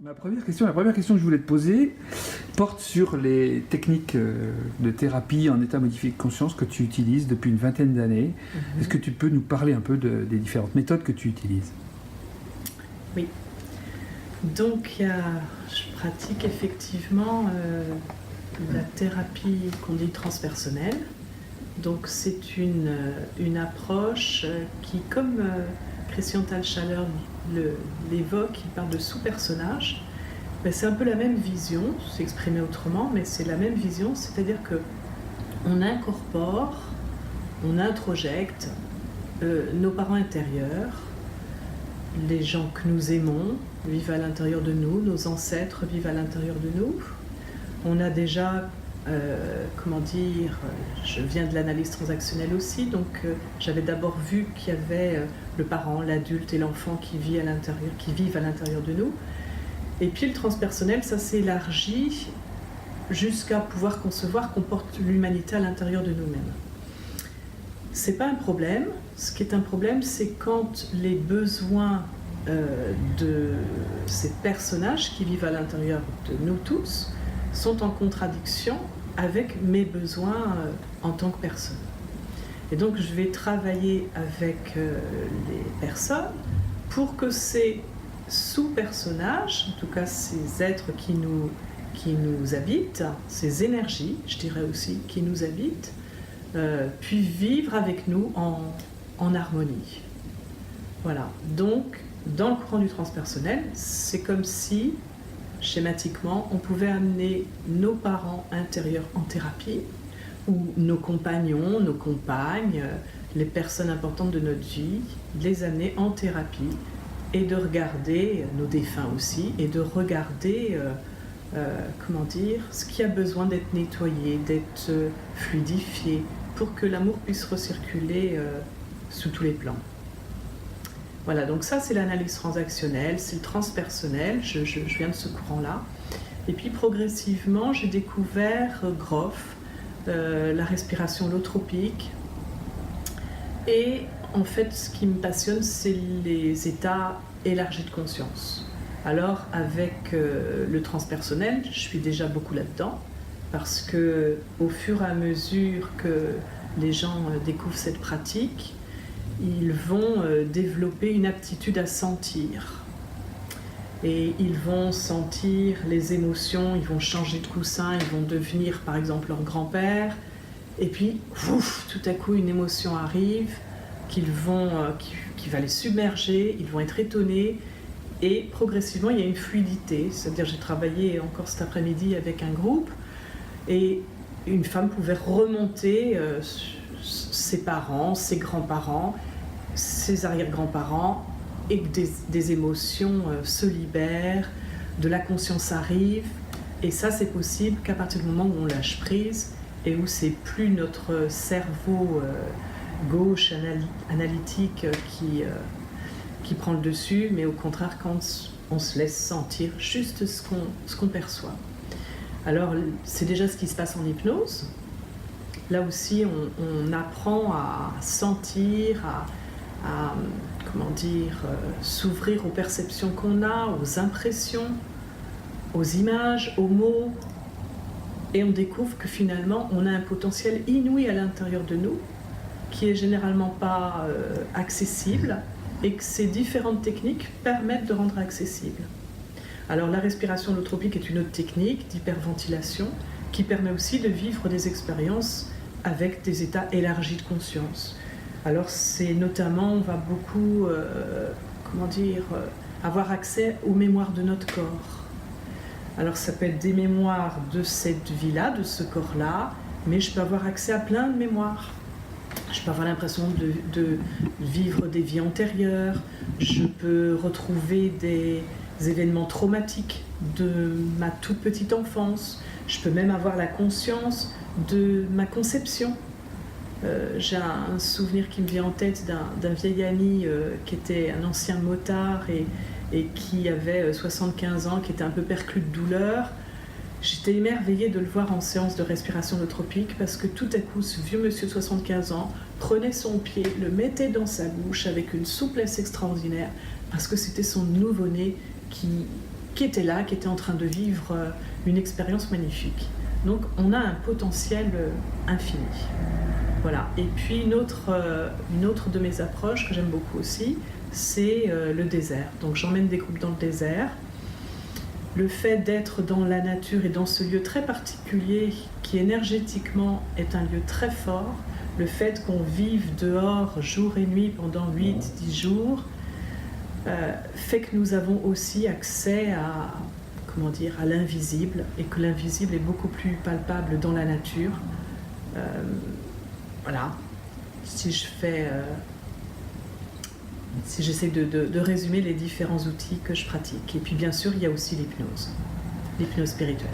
La première question que je voulais te poser porte sur les techniques de thérapie en état modifié de conscience que tu utilises depuis une vingtaine d'années. Est-ce que tu peux nous parler un peu des différentes méthodes que tu utilises? Oui. Donc, je pratique effectivement la thérapie qu'on dit transpersonnelle. Donc, c'est une approche qui, comme Christian Thalschaller l'évoque, il parle de sous-personnage. Ben, c'est un peu la même vision, c'est exprimé autrement, mais c'est la même vision, c'est-à-dire qu'on incorpore, on introjecte nos parents intérieurs, les gens que nous aimons vivent à l'intérieur de nous, nos ancêtres vivent à l'intérieur de nous. On a déjà, je viens de l'analyse transactionnelle aussi, donc j'avais d'abord vu qu'il y avait le parent, l'adulte et l'enfant qui vivent à l'intérieur de nous. Et puis le transpersonnel, ça s'élargit jusqu'à pouvoir concevoir qu'on porte l'humanité à l'intérieur de nous-mêmes. C'est pas un problème. Ce qui est un problème, c'est quand les besoins de ces personnages qui vivent à l'intérieur de nous tous sont en contradiction avec mes besoins en tant que personne. Et donc je vais travailler avec les personnes pour que ces sous-personnages, en tout cas ces êtres qui nous habitent, ces énergies, je dirais aussi, qui nous habitent, puis vivre avec nous en harmonie. Voilà. Donc, dans le courant du transpersonnel, c'est comme si, schématiquement, on pouvait amener nos parents intérieurs en thérapie, ou nos compagnons, nos compagnes, les personnes importantes de notre vie, les amener en thérapie, et de regarder, nos défunts aussi, et de regarder ce qui a besoin d'être nettoyé, d'être fluidifié, pour que l'amour puisse recirculer sous tous les plans. Voilà, donc ça c'est l'analyse transactionnelle, c'est le transpersonnel, je viens de ce courant-là. Et puis progressivement, j'ai découvert Grof, la respiration holotropique. Et en fait, ce qui me passionne, c'est les états élargis de conscience. Alors, avec le transpersonnel, je suis déjà beaucoup là-dedans, parce que au fur et à mesure que les gens découvrent cette pratique, ils vont développer une aptitude à sentir. Et ils vont sentir les émotions, ils vont changer de coussin, ils vont devenir par exemple leur grand-père. Et puis, tout à coup, une émotion arrive qui va les submerger, ils vont être étonnés. Et progressivement, il y a une fluidité. C'est-à-dire, j'ai travaillé encore cet après-midi avec un groupe et une femme pouvait remonter ses parents, ses grands-parents, ses arrière-grands-parents, et que des émotions se libèrent, de la conscience arrive. Et ça, c'est possible qu'à partir du moment où on lâche prise et où c'est plus notre cerveau gauche, analytique qui prend le dessus, mais au contraire quand on se laisse sentir juste ce qu'on perçoit. Alors c'est déjà ce qui se passe en hypnose. Là aussi on apprend à sentir, à s'ouvrir aux perceptions qu'on a, aux impressions, aux images, aux mots, et on découvre que finalement on a un potentiel inouï à l'intérieur de nous qui est généralement pas accessible, et que ces différentes techniques permettent de rendre accessible. Alors la respiration holotropique est une autre technique d'hyperventilation qui permet aussi de vivre des expériences avec des états élargis de conscience. Alors c'est notamment, on va beaucoup avoir accès aux mémoires de notre corps. Alors ça peut être des mémoires de cette vie-là, de ce corps-là, mais je peux avoir accès à plein de mémoires. Je peux avoir l'impression de vivre des vies antérieures, je peux retrouver des événements traumatiques de ma toute petite enfance, je peux même avoir la conscience de ma conception. J'ai un souvenir qui me vient en tête d'un vieil ami qui était un ancien motard et qui avait 75 ans, qui était un peu perclus de douleur. J'étais émerveillée de le voir en séance de respiration holotropique parce que tout à coup, ce vieux monsieur de 75 ans prenait son pied, le mettait dans sa bouche avec une souplesse extraordinaire parce que c'était son nouveau-né qui qui étaient là, qui étaient en train de vivre une expérience magnifique. Donc on a un potentiel infini. Voilà. Et puis une autre de mes approches que j'aime beaucoup aussi, c'est le désert. Donc j'emmène des groupes dans le désert. Le fait d'être dans la nature et dans ce lieu très particulier qui énergétiquement est un lieu très fort, le fait qu'on vive dehors jour et nuit pendant 8-10 jours, fait que nous avons aussi accès à l'invisible, et que l'invisible est beaucoup plus palpable dans la nature. Voilà. Si j'essaie de résumer les différents outils que je pratique. Et puis bien sûr, il y a aussi l'hypnose spirituelle.